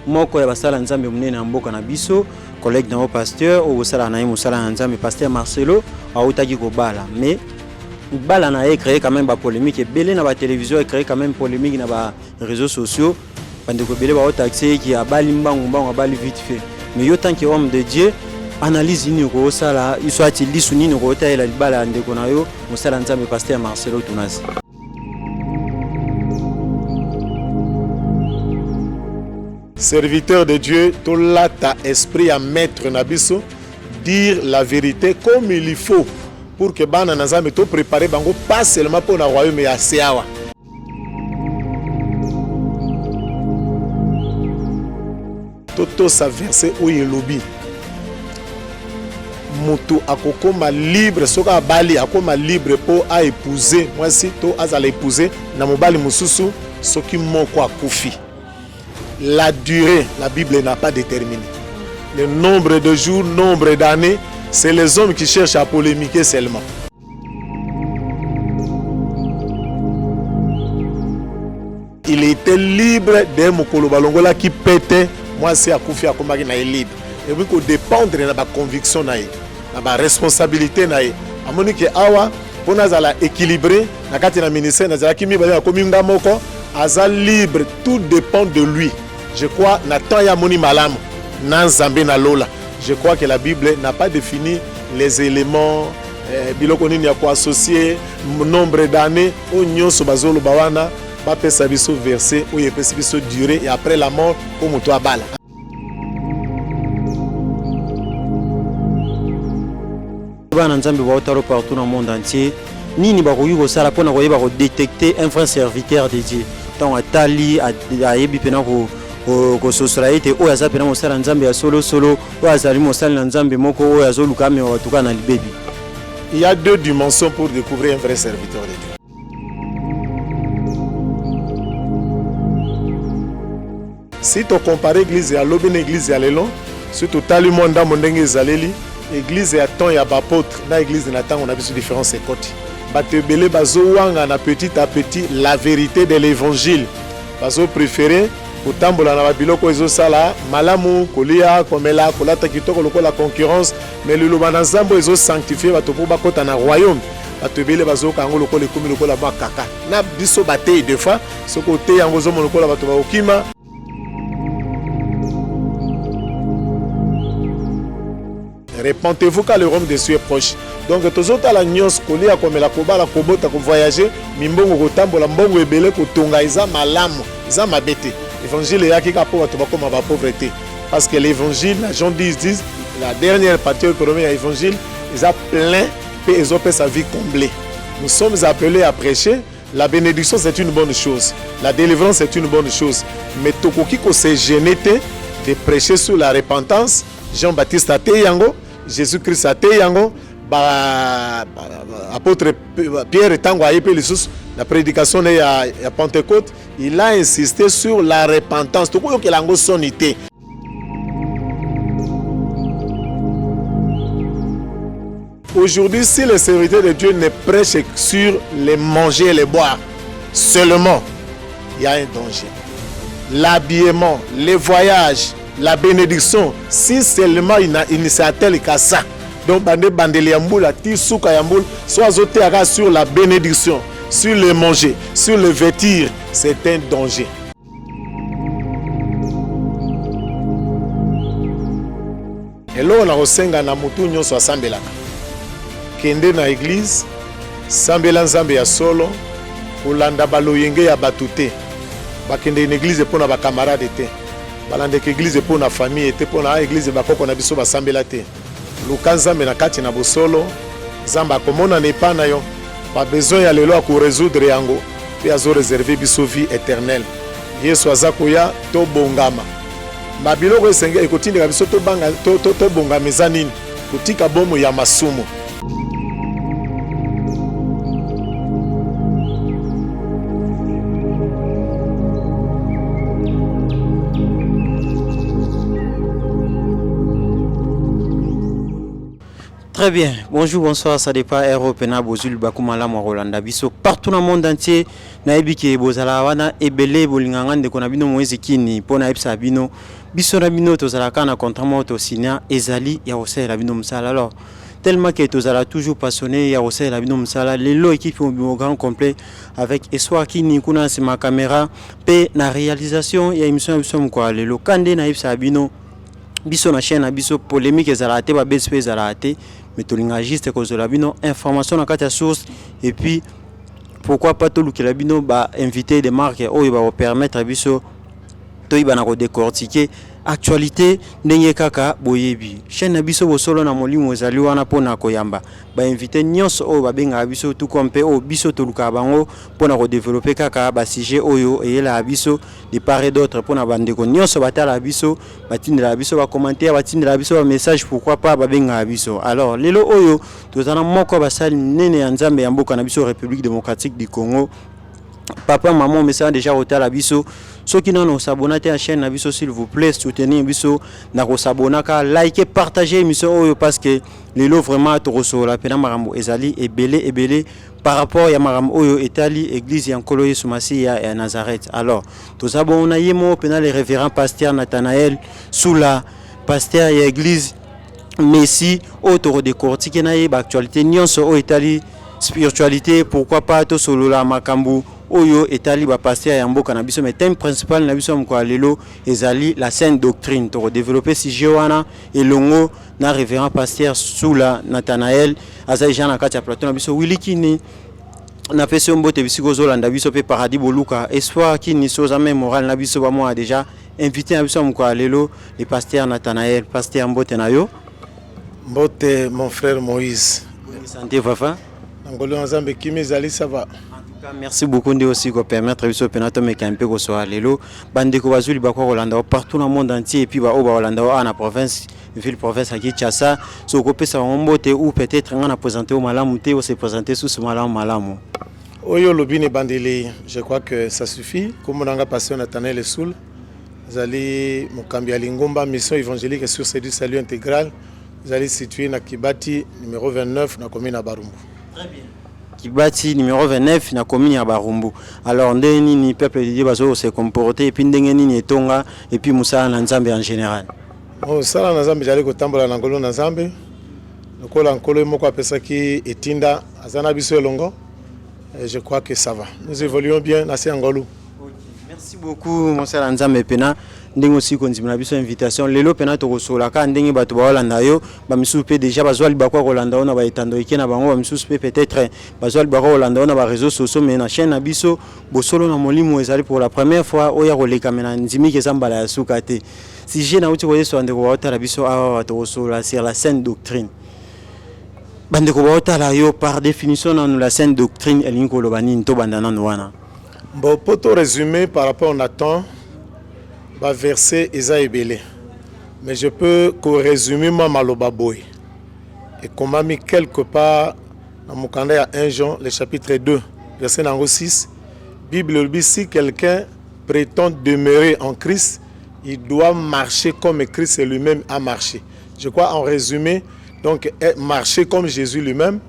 moko ya basala nzambe munene mboka na biso collègue na pasteur au sala na musala nzambe pasteur Marcelo autaki ko bala mais bala na créé quand même ba polémique et belé na ba télévision et créé quand même polémique na ba réseaux sociaux bande ko belé ba taxé qui a bali mbangu bali vite fait mais yo tant que homme de Dieu analyse ni ko sala il soit il lisuni ni ko ta ela bala ndeko na yo musala nzambe pasteur Marcelo Tunasi. Serviteur de Dieu, tout là ta esprit à mettre nabiso, dire la vérité comme il faut pour que bana nazambe to préparer bango pas seulement pour le royaume mais à Seawa. Toto sa verset où il lobby. Mutu akokoma libre soka bali akoma libre pour à épouser moi si to azala épouser na mobali mususu soki moko akufi. La durée, la Bible n'a pas déterminé. Le nombre de jours, nombre d'années, c'est les hommes qui cherchent à polémiquer seulement. Il était libre de Mokolo Balongola qui pétait. Moi, c'est à Koufi Akombaki na libre. Et puis, il dépendre de ma conviction, de ma responsabilité. À mon avis, awa, pour nous équilibrer, na kati na ministère, na zala kimi bali akomi ngamoko, aza libre, tout dépend de lui. Je crois Nathan Yamoni Malam, Nanzambe na Lola. Je crois que la Bible n'a pas défini les éléments, bilokoni ni ko associé, nombre d'années, onyo sobazolo bawana, ba pesa biso verset ou yepesa biso durée et après la mort comme toi bala. Bana nzambe ba otaro partout dans le monde entier. Nini ba ko yugo sala pona ko yeba ko détecter un vrai serviteur de Dieu. Tant atali a yebi pena ko société o yaza pena mosala nzambe ya solo o azali mosala nzambe moko o yazo lukame wa tuka na libebi. Il y a deux dimensions pour découvrir un vrai serviteur de Dieu. Si tu compares l'église à l'obéne église à l'élan, si tu as le monde à mon zaleli, l'église à temps et à apôtre, dans l'église de Nathan on a vu sur différents côtés. Batebele bazo wanga na petit à petit la vérité de l'évangile. Bazo préféré kotambola na biloko ezo sala malamu kolia komela kolata kitoko lokola concurrence mais le lobana nzambo ezo sanctifier bato po bakota na royaume. Batebele bazo kango lokola ekomi lokola ba kaka. Na biso batei deux fois ce côté yango zo lokola bato ba okima. Répentez-vous car le royaume de Dieu est proche. Donc tozota la nyos kolia komela kobala kobota ko voyager mimbongo kotambola mbongo ebele kotonga eza malamu eza mabete. L'évangile yaki ka po bato bakoma ba pauvreté parce que l'évangile Jean 10 la dernière partie du premier évangile ils a plein et ils ont fait sa vie comblée. Nous sommes appelés à prêcher. La bénédiction c'est une bonne chose. La délivrance c'est une bonne chose. Mais tokoki ko se gêner de prêcher sur la repentance. Jean-Baptiste a été yango, Jésus-Christ a été yango, apôtre Pierre Tango a été la prédication de la Pentecôte, il a insisté sur la repentance. Tout le monde sonité. Aujourd'hui, si le serviteur de Dieu ne prêche sur les manger et les boire seulement, il y a un danger. L'habillement, les voyages, la bénédiction, si seulement il ne s'attelle qu'à ça. Donc, bandeli yamboula, ti souka yamboul, soit zoté sur la bénédiction, sur le manger, sur le vêtir, c'est un danger. Et là, on a resenga na mutu nyonso asambelaka. Kende na église, sambela nzambe ya solo, kolanda baloyenge ya batute. Bakende na église pour na ba camarade te. Balande l'église pour na famille était pour na église bakoko na biso basambela te. Lukanzambe na kati na bosolo, zamba komona ne pa na yo. Pas besoin ya lelo ko résoudre yango, pe azo réserver biso vie éternelle. Yesu azakoya to bongama. Mabiloko esenge ekotindika biso to banga to bongama ezanini. Kotika bomo ya masumu. Très bien. Bonjour, bonsoir, ça dépend. Pena Bozul Bakumala Rolanda Biso. Partout dans le monde entier, Naibiki Bozala Wana Ebele Bolingangan de Konabino Moezekini, Pona Epsabino, Biso Rabino Tozalakana contrairement au Sina, Ezali, Yarose Rabino Msala. Alors, tellement que Tozala toujours passionné, Yarose Rabino Msala, les lots équipes au grand complet avec Eswa Kini, Kuna, c'est ma caméra, P, na réalisation, il y a une émission quoi, les lots Kande Naibsabino. Biso na chaîne biso polémique ezalate ba BSP ezalate mais tolinga juste kozala bino information na kati ya source et puis pourquoi pas to lukela bino ba inviter des marques oyo ba permettre biso to iba na ko décortiquer actualité ndenge kaka boyebi chaîne biso bosolo na molimo ezali wana pona koyamba ba inviter nyonso oyo ba benga biso tout comme pe o biso to luka bango pona ko développer kaka ba sujet oyo eyela biso de part et d'autre pona bandeko nyonso batala biso batindela biso ba commentaire batindela biso ba message pourquoi pas ba benga biso. Alors lelo oyo tozana moko basali nene ya nzambe ya mboka na biso République démocratique du Congo. Papa, maman, message déjà au Talabiso. Ceux qui n'ont pas s'abonné à la chaîne, Nabiso, s'il vous plaît, soutenez Biso, n'ako s'abonner, likez, partagez l'émission parce que les lots vraiment trop la peine Marambo Ezali et belé par rapport à Marambo Oyo Italie, église et en Coloye Soumassi et à Nazareth. Alors, tous abonnés, moi, pénal les révérends pasteur Nathanaël, Soula, pasteur et église, Messi, autre décortique, naïe, actualité, nyonso au Italie, spiritualité, pourquoi pas, tout solo la Makambu. Oyo etali ba pasteur ya mboka na biso mais thème principal na biso mko lelo ezali la sainte doctrine to développer si Joana et longo na révérend pasteur Soula Nathanaël azali jana kati ya plateau na biso wilikini na pese mbote bisiko zolanda biso pe paradis boluka espoir kini soza même moral na biso ba moi déjà invité na biso mko lelo le pasteur Nathanaël pasteur mbote na yo mbote mon frère Moïse santé fafa ngolo nzambe kimi ezali ça va. Merci beaucoup de aussi permettre biso penato mekampe ko so lelo bandeko bazuli bakwa Rolanda partout dans le monde entier et puis ba oba Rolanda na province ville province à Kinshasa so ko pesa mbote ou peut-être ngana présenter au malamu te ou se présenter sous ce malamu oyo lobine bandeli je crois que ça suffit comme on a passé Nathanaël Soul zali mokambi ya Lingomba mission évangélique sur du salut intégral zali situé na Kibati numéro 29 na commune à Barumbu. Très bien. Kibati numéro 29 na commune ya Barumbu. Alors ndeni ni peuple de Dieu bazo se comporter et puis ndenge nini etonga et puis musala na nzambe en général. Bon sala na nzambe jali ko tambola na ngolo na nzambe. Lokola nkolo moko apesaki etinda azana biso elongo. Je crois que ça va. Nous évoluons bien na ngolo. Merci beaucoup mon sala nzambe pena. Ndenge aussi konzimina biso invitation lelo pena to kosola ka ndenge bato ba Rolanda yo ba misusu pe déjà bazwali bakwa Rolanda ona ba etando ikena bango ba misusu pe peut-être bazwali bakwa Rolanda ona ba réseaux sociaux mais na chaîne na biso bosolo na molimo ezali pour la première fois oya koleka mena nzimi ke zambala ya suka te si je na uti ko yeso ndeko ba otala biso awa to kosola sur la sainte doctrine bandeko ba otala yo par définition na la sainte doctrine elinko lobani nto bandana wana. Bon pour te résumer par rapport au Nathan ba verset eza ebele mais je peux résumer ma maloba boy et comme mis quelque part dans mon calendrier à 1 Jean le chapitre 2 verset 6 Bible dit si quelqu'un prétend demeurer en Christ il doit marcher comme Christ lui-même a marché. Je crois en résumé donc marcher comme Jésus lui-même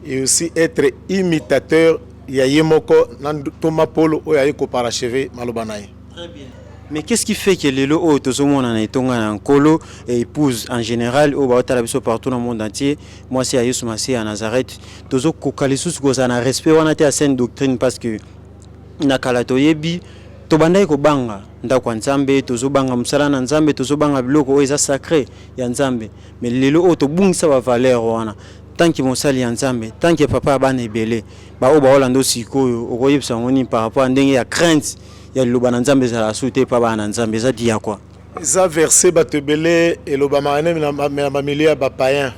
et aussi être imitateur ya yemoko nan Thomas Paul o ya ko parachever maloba naye. Très bien. Mais qu'est-ce qui fait que les lots tout le monde en est en colo et épouse en général au Baotalabiso partout dans le monde entier. Moi c'est à Yusumasi à Nazareth. Tozo kokalisus gozana respect on a été à sainte doctrine parce que nakalato yebi to bandai ko banga ndako nzambe tozo banga musala na nzambe tozo banga biloko eza sacré ya nzambe. Mais les lots to bungisa ba valeur wana. Tant que mosali ya nzambe, tant que papa bana ebele, ba o ba Rolando sikoyo okoyebisa ngoni par rapport à ndenge ya crainte. Il y a le bananzambe za la souté pa bananzambe za dia quoi. Ça verset batebele et le bamané na familia ba païen.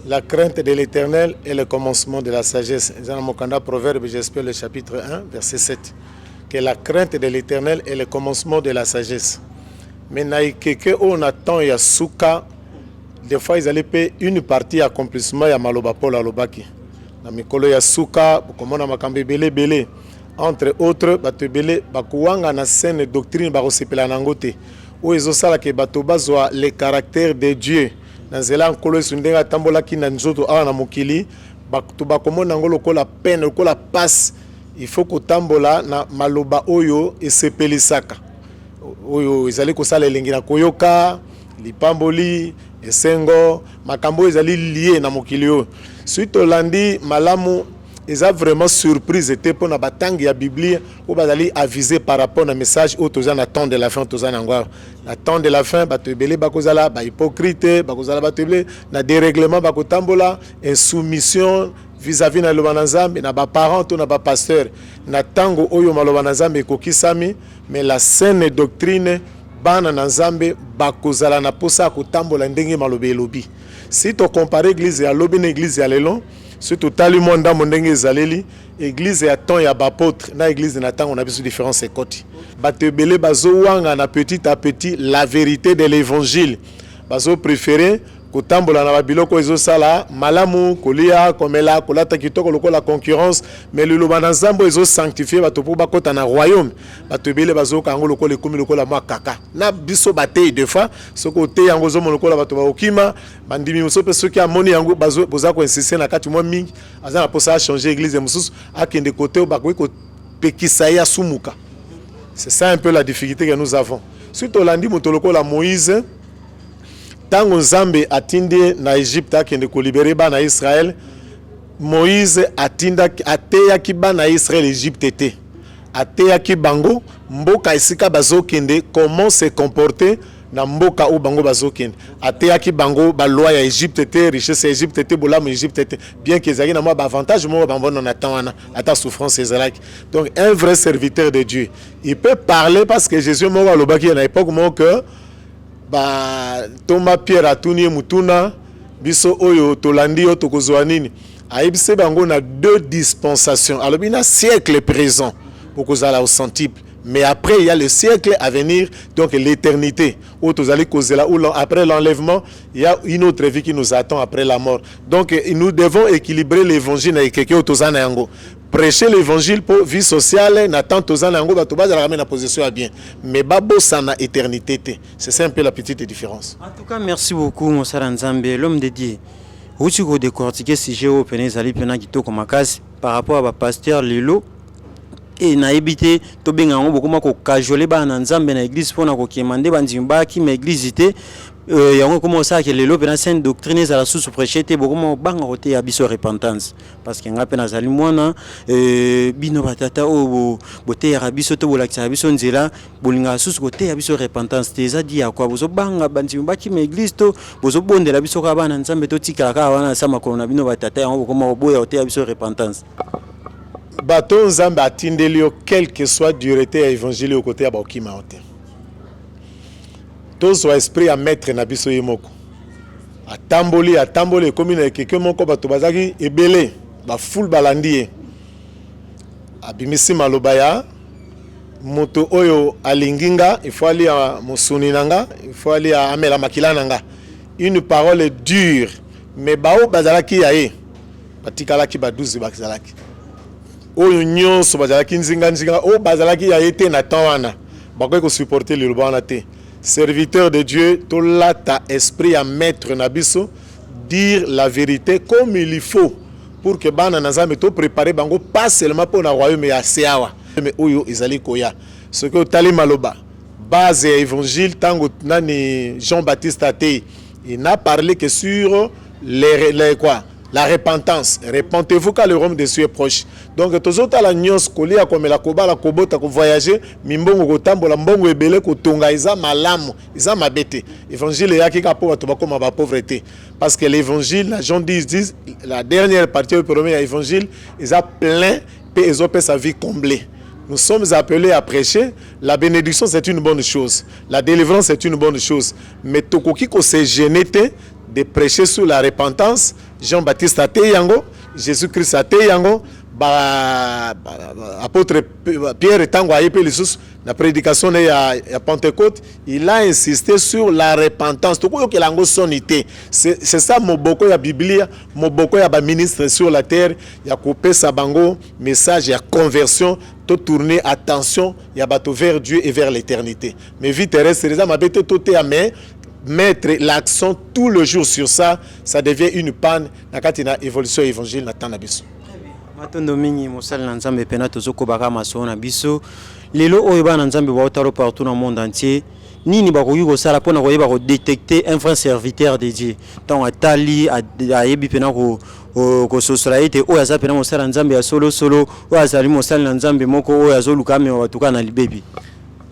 La crainte de l'Éternel est le commencement de la sagesse. Dans mon candidat proverbe j'espère le chapitre 1 verset 7 que la crainte de l'Éternel est le commencement de la sagesse. Mais naikeke on attend ya suka des fois ils allaient payer une partie accomplissement ya maloba Paul alobaki. Na mikolo ya suka komona makambe belé entre autres batebele bakuwanga na saine doctrine bakosepela nango te o ezosala ke bato bazwa le caractère de Dieu na nzela nkolo Yesu ndenga tambolaki na nzoto awa na mokili bato bakomona yango lokola peine lokola passe. Il faut kotambola na maloba oyo esepelisaka oyo ezali kosala elengi na koyoka lipamboli esengo makambo ezali lié na mokili oyo. Suite olandi malamu eza vraiment surprise te pona batangi ya Biblia ou bazali avisé par rapport na message au toza na temps de la fin toza na ngwa na temps de la fin bato ebele bakozala ba hypocrite bakozala bato ebele na dérèglement bakotambola insoumission vis-à-vis na loba na Nzambe na ba parents to na ba pasteur na tango oyo maloba na Nzambe ekokisami mais la saine doctrine bana na Nzambe bakozala na posa kotambola ndenge maloba elobi. Si to comparer église ya lobi na église ya lelo surtout tali monda mondenge ezaleli église ya temps ya bapôtre na église na tango na biso différence ekoti bato ebele bazo wanga na petit à petit la vérité de l'évangile bazo préférer kotambola na babiloko ezosala malamu kolia komela kolata kitoko lokola concurrence mais le loba na Nzambe ezo sanctifier bato po bakota na royaume bato ebele bazoka yango lokola ekomi lokola mwa kaka na biso batei des fois soko te yango zo lokola bato baokima bandimi moso pe soki amoni yango boza ko insister na kati mwa mingi aza na posa changer église mosusu akende côté o bakoki ko pekisa ya sumuka. C'est ça un peu la difficulté que nous avons. Surtout olandi moto lokola Moïse tango Nzambe atindi na Egypte akende ko libérer bana Israël, Moïse ateyaki bana Israël Egypte te. Ateyaki bango mboka esika bazokende comment se comporter na mboka o bango bazokende. Ateyaki bango ba loi ya Egypte te, richesse ya Egypte te, bolamu Egypte te, bien que ezali na mwa ba avantage mo ba mbona na tawana ata souffrance ezalaki. Donc un vrai serviteur de Dieu, il peut parler parce que Jésus mo alobaki na époque mo que ba Thomas Pierre atuni mutuna biso oyo tolandi o tokozwa nini aibise bango na deux dispensations alors bina siècle présent pour kozala au centuple mais après il y a le siècle à venir donc l'éternité où tozali kozela ou après l'enlèvement il y a une autre vie qui nous attend après la mort donc nous devons équilibrer l'évangile avec quelqu'un tozana yango prêcher l'évangile pour vie sociale n'attend tozana yango bato bazala ramena na position à bien mais babo sana éternité te c'est ça un peu la petite différence. En tout cas merci beaucoup Mosala Nzambe l'homme de Dieu. Uti ko décortiquer sujet au penezali pena kitoko makasi par rapport à ba pasteur Lelo et na ebité to benga ngo bokoma ko casualer ba na Nzambe na église pona ko kemande banzimba ki ma église té yango comment ça que Lelo pena sainte doctrine za la sous prêcher té bokoma banga roté ya biso repentance parce que ngape na zali mwana bino batata o boté ya biso to bolakisa biso nzela bolinga sous côté ya biso repentance té za dia kwa bozo banga banzimba ki ma église to bozo bondela biso ka bana Nzambe to tika ka wana sama ko na bino batata yango bokoma boya roté ya biso repentance. Bato Nzambe atindeli yo quelle que soit dureté ya évangile au côté ya baokima ote. Tous esprit à mettre na biso yemoko. Atamboli comme na quelqu'un moko bato bazaki ebele ba full balandi. Abimisi malobaya moto oyo alinginga il faut aller à mosuni nanga, il faut aller à amela makila nanga. Une parole dure mais bao bazalaki yae. Batikala ba 12 bazalaki. Oyo nyonso bazalaki nzinga o bazalaki ya été na temps wana bakoki ko supporter le lobana te serviteur de Dieu to lata esprit à mettre na biso dire la vérité comme il faut pour que bana na Nzambe to préparer bango pas seulement pour na royaume ya seawa mais oyo ezali koya ce que tali maloba base évangile tango nani Jean-Baptiste ate il n'a parlé que sur les quoi la repentance. Repentez-vous car le royaume de Dieu est proche. Donc, tous autres la nyos kolia comme la koba la kobota ko voyager, mimbongo ko tambola mbongo ebele ko tonga isa malamu, isa mabete. Évangile ya ki ka po bato bakoma ba pauvreté. Parce que l'évangile, la gens disent la dernière partie du premier évangile, ils a plein et ils ont sa vie comblée. Nous sommes appelés à prêcher. La bénédiction, c'est une bonne chose. La délivrance, c'est une bonne chose. Mais tokoki ko se gêner de prêcher sur la repentance. Jean-Baptiste a été yango, Jésus-Christ a été yango, apôtre Pierre tango a été la prédication de la Pentecôte, il a insisté sur la repentance. Tout que l'ango sonité, c'est ça mon boko ya Biblia, mon boko ya ba ministre sur la terre, ya coupé sa bango message ya conversion, tout tourner attention, ya bato vers Dieu et vers l'éternité. Mais vie terrestre, les âmes habitent tout à main. mettre l'accent tout le jour sur ça, ça devient une panne dans la évolution évangile dans le temps. Matondo mingi mosali na nzambe pena tozoko baka maso na biso lelo oyo bana nzambe baotalo partout dans le monde entier nini bakoki kosala mpona koyeba kodetecter un vrai serviteur de Dieu ntango atali ayebi pena kososola ete oyo aza pena mosala nzambe ya solosolo oyo azali mosali na nzambe moko oyo azoluka amema batuka na libebi.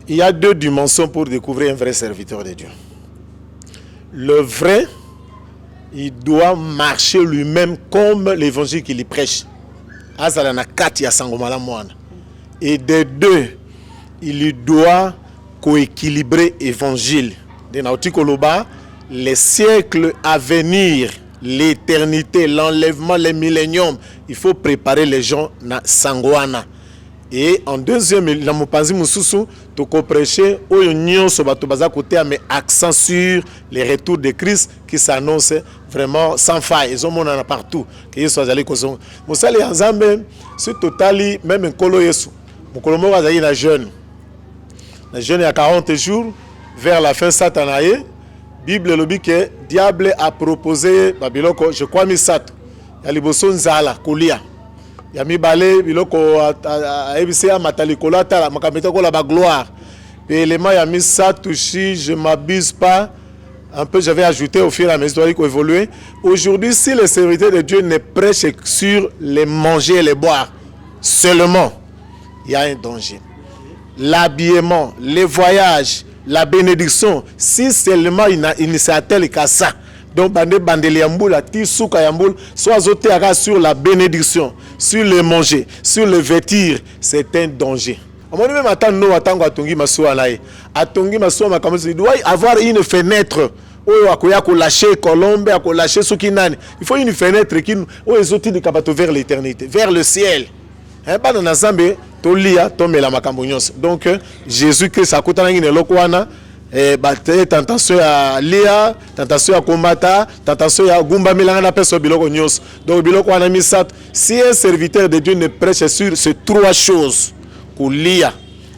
Il y a deux dimensions pour découvrir un vrai serviteur de Dieu. Le vrai, il doit marcher lui-même comme l'évangile qu'il prêche. Et des deux, il doit coéquilibrer l'évangile. Les siècles à venir, l'éternité, l'enlèvement, les milléniums, il faut préparer les gens na sangwana. Et en deuxième, la mopanzi mususu to prêcher oyo nyonso bato baza côté mais accent sur les retours de Christ qui s'annonce vraiment sans faille. Ils ont mon en partout que Yesu azali kozonga. Mosali ya Nzambe sur totali même nkolo Yesu. Mokolo moko azali na jeune. Na jeune ya 40 jours vers la fin satanaye. Bible lobi que diable a proposé babiloko je crois misato. Ya liboso nzala kolia. Ya mibale biloko ebisi ya matalikolo atala makameta ko la ba gloire. Et élément ya misato si je m'abuse pas un peu j'avais ajouté au fur et à mesure qu'il évoluait. Aujourd'hui si les serviteurs de Dieu ne prêchent sur les manger et les boire seulement, il y a un danger. L'habillement, les voyages, la bénédiction, si seulement il ne s'attelle qu'à ça. Donc, bandeli yamboula, tisouka yamboula, soit zoté sur la bénédiction, sur le manger, sur le vêtir, c'est un danger. À mon même attendre, attendre atongi masoua laï. Atongi masoua makamosi, il doit avoir une fenêtre. Oyo akoya ko lâcher Colombe, à ko lâcher Soukinani. Il faut une fenêtre qui oyo zoti de kabato vers l'éternité, vers le ciel. Hein, pas dans l'ensemble, tolia, tomela makambo nyonso. Donc, Jésus-Christ akotana ngine lokwana. Tentation à Léa, tentation à combattre, tentation à Gumba Milana personne biloko nyos. Donc biloko wana misat, si un serviteur de Dieu ne prêche sur ces trois choses, Koulia,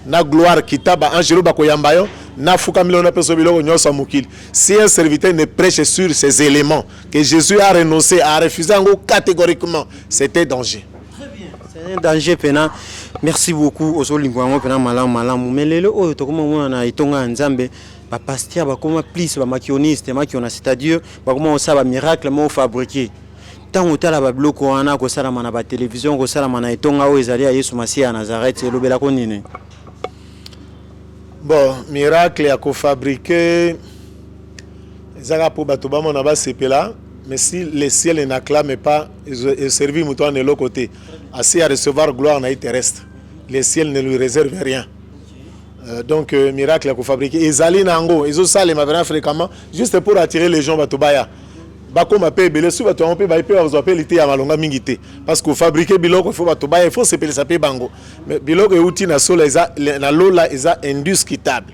na gloire kitaba angelo bakoyambayo, na fuka milona personne biloko nyos amukil. Si un serviteur ne prêche sur ces éléments que Jésus a renoncé, a refusé catégoriquement, c'était danger. Très bien. C'est un danger pena. Merci beaucoup aux Olympiens pena malam mais lelo oyo tokoma mona na itonga nzambe ba pasteur ba koma plus ba makioniste makiona c'est-à-dire ba koma osaba miracle mo fabriquer tant otala ba bloko wana ko sala mana ba télévision ko sala mana itonga o ezali ya Yesu Masia na Nazareth elobela ko nini. Bon, miracle ya ko fabriquer ezaka po bato ba mona ba sepela. Mais si le ciel n'acclame pas, il servit mouton de l'autre côté. Assez à recevoir gloire dans terrestre. Le ciel ne lui réserve rien. Donc, miracle à fabriquer. Ils allaient nango, ils ont ça les mains fréquemment, juste pour attirer les gens batobaya. Bako m'appelle belé sous bato on peut vous appeler l'été à malonga mingité. Parce que fabriquer biloko il faut batobaya, il faut se payer bango. Mais biloko et outil na sola na lola isa indiscutable.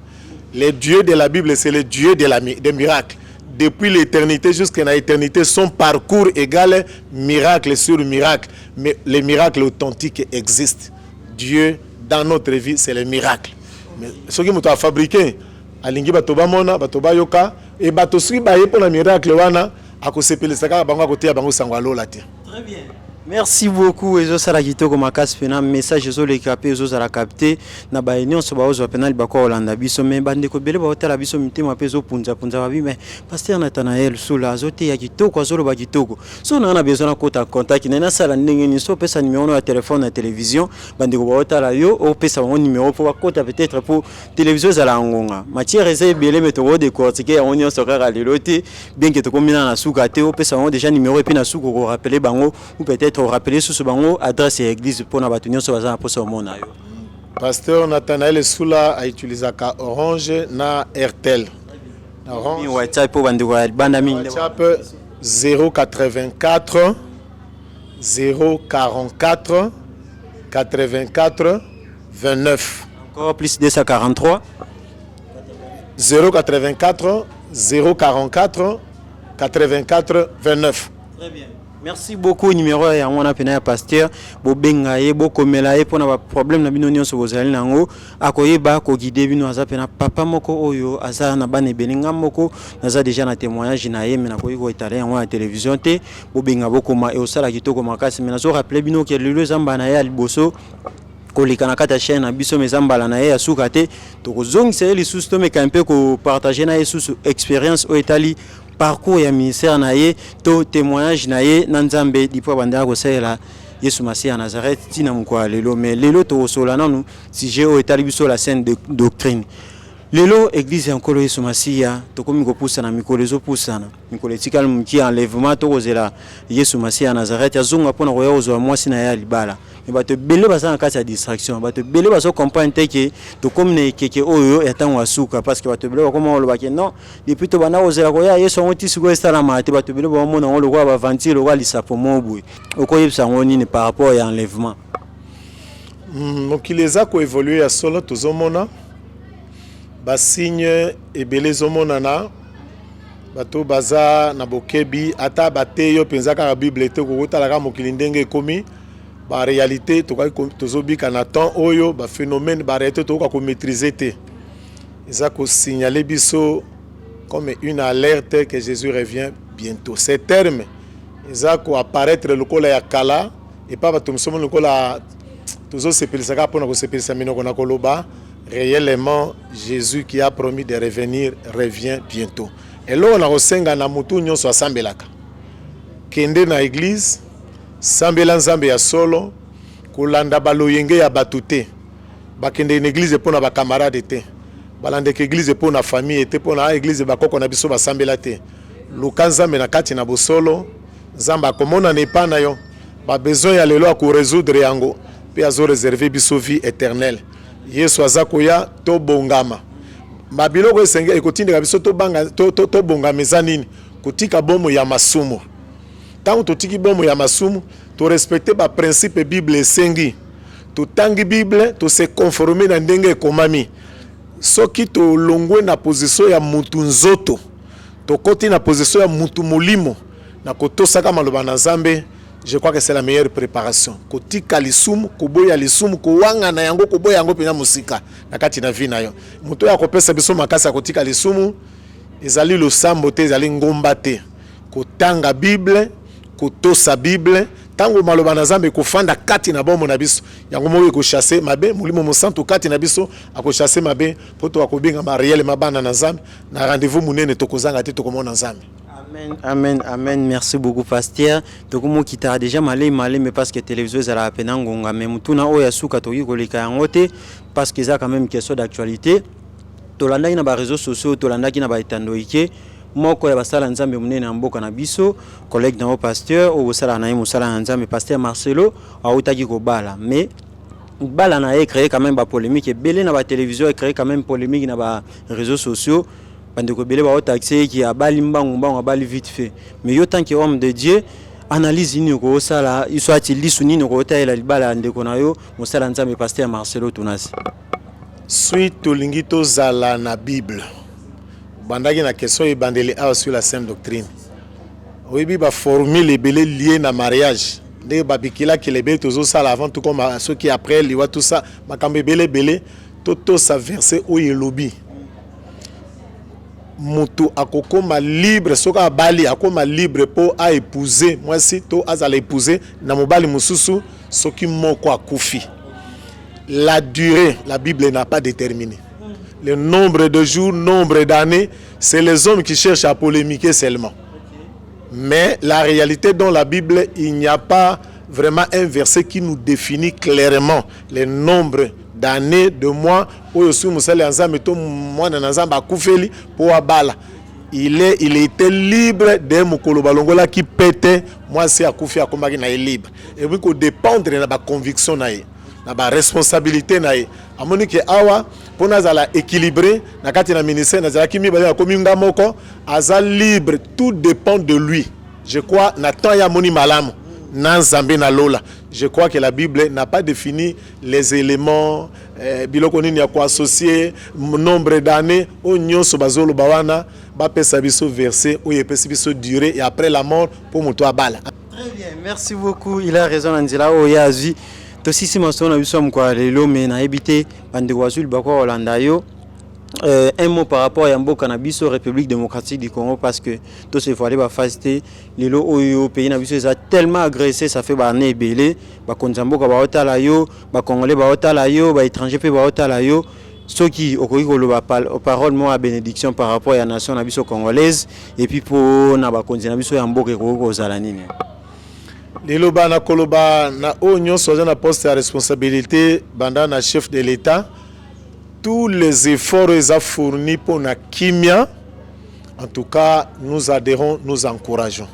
Les dieux de la Bible c'est les dieux des miracles. Depuis l'éternité jusqu'à l'éternité, son parcours égale miracle sur miracle. Mais les miracles authentiques existent. Dieu, dans notre vie, c'est les miracles. Mais ce qui m'a fabriqué, alingi batoba mona, batoba yoka, et batosui baye pour le miracle wana, à cause de ça, bango côté à bango sangwalo la terre. Très bien. Merci beaucoup ezo sala kitoko makasi pena message ezo le capé ezo sala capté na ba union so ba ozo pena libako Holanda biso me bande ko bele ba hotela biso mitema pezo punza babi mais pasteur Nathanael Sula azote ya kitoko azolo ba kitoko so na besoin na kota contact na sala ndenge ni so pesa numéro ya téléphone na télévision bande ko ba hotela yo o pesa mon numéro pour kota peut-être pour télévision za la ngonga matière eza bele meto de cortiquer on union so kaka lelote bien que to komina na suka te o pesa déjà numéro et puis na suko ko rappeler bango ou peut-être rappeler sous ce bango adresse et église pour na batunyo so baza pour ce monde yo. Pasteur Nathanael Sula a utilisé ka Orange na Airtel. Orange WhatsApp pour bande ko banda mingi. WhatsApp 084 044 84 29. Encore plus 243 084 044 84 29. Très bien. Merci beaucoup numéro ya ngwana pena ya pasteur bo benga ye bo komela ye pona ba problème na bino nyonso bozali nango akoyeba ko guider bino aza pena papa moko oyo aza na bana belinga moko naza déjà na témoignage na ye mena koyi ko étaler yango na télévision te bo benga bokoma e osala kitoko makasi mena zo rappeler bino ke lelo zamba na ya liboso kolika na kata chaîne na biso mezambala na ye ya suka te to kozongisa ye lisusu to meka mpe ko partager na ye susu expérience o etali parcours ya ministère na ye to témoignage na ye na nzambe dipo banda ko sela Yesu Masiya Nazareth tina mukwa lelo mais lelo to sola nanu sujet o etali biso la scène de doctrine lelo église ya nkolo Yesu Masiya to komi ko pusana mikolo zo pusana mikolo tikala mki enlèvement to kozela Yesu Masiya Nazareth azonga pona ko yozo mwasi na ya libala mais bato belé baza na kati ya distraction bato belé bazo comprendre que to comme ne keke oyo etango asuka parce que bato belé bakoma oloba ke non depuis to bana ozela ko ya Yesu ngoti siko estala mate bato belé ba mona ngolo kwa ba ventile kwa lisapo mobu okoyebisa ngoni ni par rapport ya enlèvement donc il les a ko évoluer à solo tozomona ba signe ebele zomonana bato baza na bokebi ata bateyo penza ka Bible te ko kotala mokili ndenge komi ba réalité tozobika na temps oyo ba phénomène ba réalité to ko maîtriser te eza ko signaler biso comme une alerte que Jésus revient bientôt. Ces termes eza ko apparaître lokola ya kala et pas bato msomo lokola tozo sepelisa ka pona ko sepelisa minoko na koloba réellement Jésus qui a promis de revenir revient bientôt. Et là on a resenga na mutu nyonso asambelaka kende na église sambela nzambe ya solo kolanda baloyenge ya batute bakende na église pona ba camarade te balande ke église pona famille te pona église bakoko na biso basambela te luka nzambe na kati na bosolo nzamba akomona ne pa na yo ba besoin ya lelo ko résoudre yango pe azo réserver biso vie éternelle Yesu azakoya to bongama mabiloko esenge ekotindika biso to banga to bongama ezanini kotika bomo ya masumu tant totiki bomo ya masumu to respecter ba principe Bible esengi to tangi Bible to se conformer na ndenge ekomami soki to longwe na position ya mutu nzoto to koti na position ya mutu molimo na kotosaka maloba na Nzambe. Je crois que c'est la meilleure préparation. Kotika lisumu, koboya lisumu, kowanga na yango, koboya yango pina musika. Nakati na vi na yo. Muto ya kopesa biso makasa kotika lisumu, ezali losambo te, ezali ngomba te. Kotanga Bible, kotosa Bible, tango maloba na Nzambe kofanda kati na bomo na biso. Yango moyo ko chasser mabe, mulimo mosantu kati na biso, ako chasser mabe, poto akobenga ba réel mabana na Nzambe, na rendez-vous munene tokozanga te tokomona Nzambe. Amen, amen, amen. Merci beaucoup, pasteur. Donc, moi qui t'a déjà malé, mais parce que la télévision, elle a peine ngonga. Mais mutuna oya suka toki koleka yangote parce que ça quand même question d'actualité. Tolanda ina ba réseaux sociaux, tolanda kina ba etandoike. Moko ya basala nzambe munene mboka na biso, collègue na pasteur o sala na musala nzambe pasteur Marcelo a utaki ko bala. Mais bala na e créé quand même ba polémique et belé na ba télévision e créé quand même polémique na ba réseaux sociaux. Bandeko belé ba taxé qui a bali mbangu mbangu a bali vite fait mais yo tant que homme de Dieu analyse ni ko sala soit il lisu ni ko ta ela libala ndeko na yo mosala nzambe pasteur Marcelo Tunasi suite to lingito zala na Bible bandaki na question e bandeli a sur la sainte doctrine oui bi ba formule belé lié na mariage ndé babikila ki lebe tozo sala avant tout comme ceux qui après liwa tout ça makambe belé toto sa verset o yelobi mutu akokoma libre soka bali akoma libre po a épouser moi si to azala épouser na mobali mususu soki moko akufi. La durée la Bible n'a pas déterminé le nombre de jours, nombre d'années, c'est les hommes qui cherchent à polémiquer seulement. Mais la réalité dans la Bible, il n'y a pas vraiment un verset qui nous définit clairement le nombre d'années, de mois, où il était libre de mokolo balongola qui pétait, moi c'est à Koufi à Kombaki na libre. Et puis qu'on dépendre de la conviction na la responsabilité na amoni ke awa pona zala équilibré na kati na ministère na zala kimi ba komi ngamoko azal libre, tout dépend de lui. Je crois na temps ya moni malamu na Nzambe na lola. Je crois que la Bible n'a pas défini les éléments biloko nini ya ko associer nombre d'années au nyonso bazolo bawana ba pesa biso verset o yepesi biso durée et après la mort pour muto abala. Très bien, merci beaucoup. Il a raison, Angela. Oh, Yazi. Aussi, si je suis mais na habité Bandewazul Bako Holandayo. Un mot par rapport à Yambo Cannabis République démocratique du Congo parce que tout ce faut aller faciliter les lots au pays Nabiso a tellement agressé ça fait ba né belé ba konzambo ka ba otala yo ba congolais ba otala yo ba étranger pe ba otala yo ceux qui okoki ko loba parole moi à bénédiction par rapport à la nation Nabiso congolaise et puis pour na ba konzina biso Yambo ke ko zala nini lelo bana koloba na onyo soza na poste à responsabilité banda na chef de l'État. Tous les efforts qu'ils ont fournis pour la Kimia, en tout cas, nous adhérons, nous encourageons.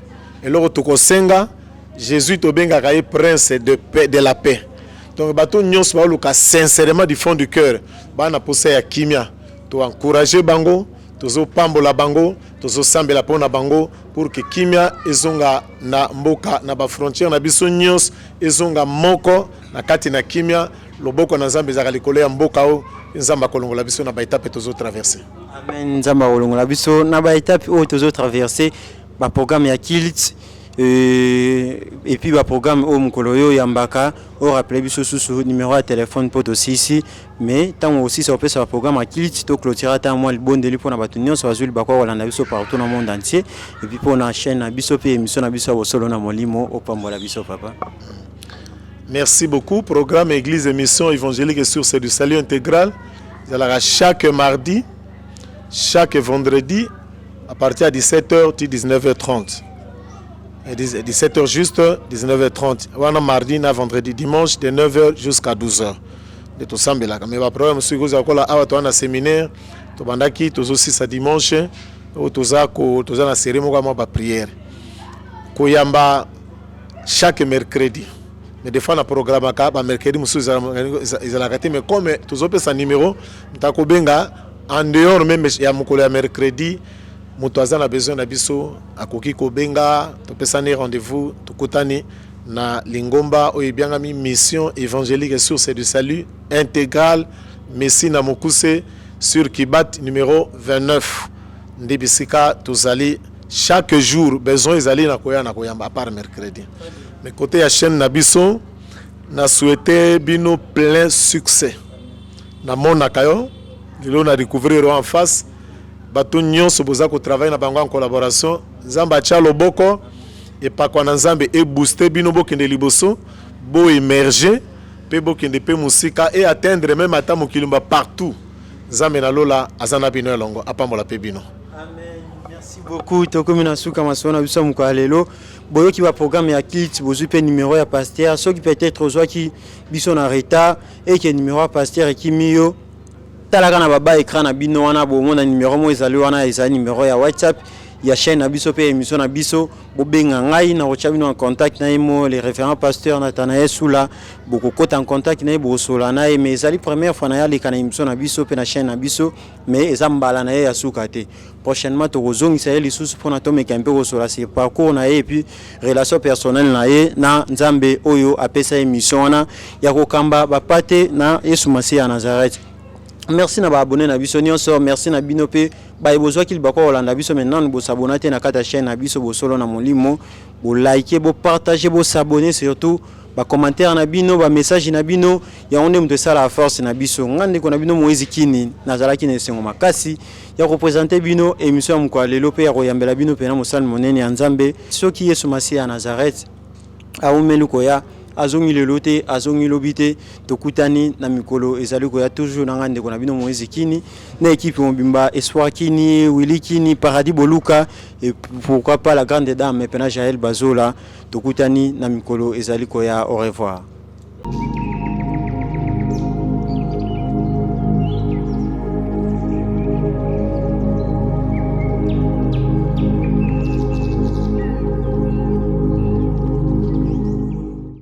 Et là, Tokosenga, Jésus Tobenga est prince de la paix. Donc, nous sommes sincèrement du fond du cœur. Nous avons poussé à Kimia. Nous encourager Bango, nous pambola Bango, nous sambela pona Bango pour que Kimia ezonga na mboka na ba frontière na biso nyos ezonga moko na kati na Kimia loboko na Nzambe ezaka likolo ya mboka o Nzamba kolongola biso na ba étape tozo traverser. Amen. Nzamba kolongola biso na ba étape o tozo traverser ba programme ya Kilit et puis ba programme o mukoloyo ya Mbaka o rappeler biso sous numéro de téléphone poto ici mais tant aussi ça peut sur programme à Kilit to clôturer tant moi le bon délai pour na batunyo so azuli bakwa wala na biso partout dans le monde entier et puis pour na chaîne na biso pe émission na biso solo na molimo o pambola biso papa. Merci beaucoup. Programme Église émission évangélique sur c'est du salut intégral. Chaque mardi, chaque vendredi, à partir de 17h et 19h30. Et 17h juste, 19h30. On mardi, vendredi, dimanche, de 9h jusqu'à 12h. De tout ça, mais le programme, c'est que vous avez un séminaire, vous avez aussi ça dimanche, vous avez une cérémonie de prière. Koyamba chaque mercredi. Mais des fois, on a programme à mercredi, ils ont raté. Mais comme tous les numéros, en dehors même, il y a un mercredi, nous avons besoin de biso à Koki Kobenga, tu peux rendez-vous, tu kotani na Lingomba, où il y a une mission évangélique sur c'est du salut intégral, Messi na Mokuse sur Kibat numéro 29. Ndebisika, tous allez chaque jour, besoin ils allaient na Koyamba à part mercredi. Mais côté la chaîne Nabiso, na souhaité bino plein succès. Na mon nakayo, on a découvert en face. Bato nyonso boza ko travailler na bango en collaboration. Nzamba cha loboko et pas kwa nzambe et booster bino bokende liboso, bo émerger, pe bokende pe musika et atteindre même ata mokilumba partout. Nzambe na lola azana bino elongo apambola pe bino. Amen. Merci beaucoup. Tokomina suka masona biso mukalelo. Boyo qui va programme ya Kilit bozu pe numéro ya pasteur, ceux qui peut-être ozwa qui biso na retard et qui numéro ya pasteur et qui miyo talaka na baba écran na bino wana bo mona numéro mo ezali wana ezali numéro ya WhatsApp ya chaîne na biso pe émission na biso bo benga ngai na rocha bino en contact na imo les référents pasteur Nathanaël Soula boko kota en contact na bo sola na mais ezali première fois na ya le kana émission na biso pe na chaîne na biso mais ezambala na ya sukate prochainement to kozongisa ye lisusu pona to mekampe ko sola c'est parcours na et puis relation personnelle na ye na Nzambe oyo apesa émission na ya kokamba bapate na Yesu Masiya ya Nazareth. Merci na ba abonné na biso nyonso, merci na bino pe ba ebozwa kili bako Holanda biso maintenant nous bo s'abonner na kata chaîne na biso bo solo na molimo, bo liker, bo partager, bo s'abonner surtout, ba commentaire na bino, ba message na bino, ya on aime de ça la force na biso. Ngande ko na bino Moïse Kini, nazala kini sengo makasi, ya représenter bino émission mko lelo pe ya royambela bino pe na mosal monene ya Nzambe, soki Yesu Masiya ya Nazareth. A umelu koya azongi lelote azongi lobite tokutani na mikolo ezali ko ya toujours na ngande ko na bino Moïse Kini na équipe Mobimba Espoir Kini Willy Kini Paradis Boluka et pourquoi pas la grande dame Pena Jaël Bazola tokutani na mikolo ezali ko ya au revoir.